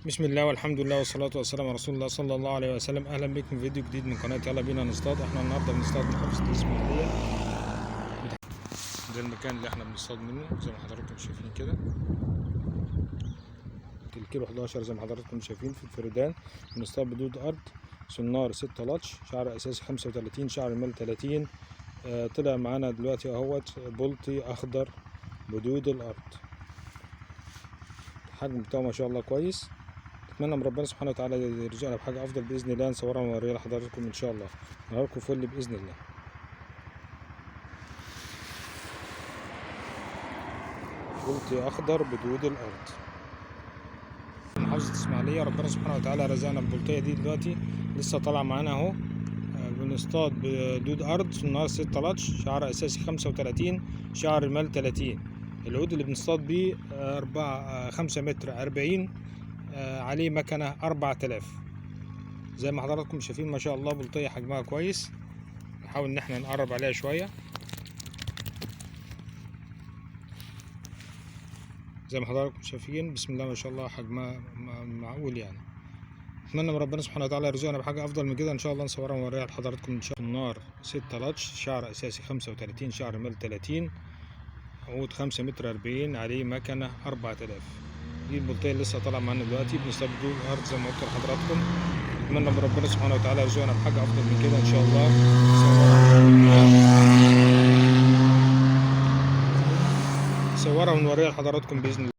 بسم الله والحمد لله والصلاة والسلام على رسول الله صلى الله عليه وسلم. أهلا بكم في فيديو جديد من قناة يلا بينا نصطاد. احنا النهاردة بنصطاد من محافظة الإسماعيلية، ده المكان اللي احنا بنصطاد منه زي ما حضراتكم شايفين كده. الكيلو 11 زي ما حضراتكم شايفين في الفردان. بنصطاد بدود أرض، سنار 6 لاتش، شعر أساسي 35، شعر ميل 30. طلع معانا دلوقتي اهوت بلطي أخضر بدود الأرض. الحجم بتاعه ما شاء الله كويس. اتمنى من ربنا سبحانه وتعالى يرزقنا بحاجه افضل باذن الله، نصورها ونوريها لحضراتكم ان شاء الله. نهاركم فل باذن الله. بلطي اخضر بدود الارض، محافظه الاسماعيليه. ربنا سبحانه وتعالى رزقنا البلطيه دي دلوقتي لسه طالعه معانا اهو. بنصطاد بدود ارض في النهار 6 لاتش، شعر اساسي 35، شعر مال 30. العود اللي بنصطاد بيه 5 متر 40، عليه مكنه 4000. زي ما حضراتكم شايفين ما شاء الله بلطية حجمها كويس. نحاول ان احنا نقرب عليها شوية زي ما حضراتكم شايفين. بسم الله ما شاء الله حجمها معقول يعني. اتمنى من ربنا سبحانه وتعالى يرزقنا بحاجة افضل من كده ان شاء الله، نصورها ونوريها لحضراتكم ان شاء الله. النار 6 لاتش، شعر اساسي 35، شعر ميل 30، عود 5 متر 40، عليه مكنة 4000. دي البلطية اللي لسه طالعة معانا دلوقتي. بنصطاد بدون الارض زي ما قلت لحضراتكم. اتمنى من ربنا سبحانه وتعالى يرزقنا بحاجة افضل من كده ان شاء الله. نصورها ونوريها لحضراتكم باذن الله.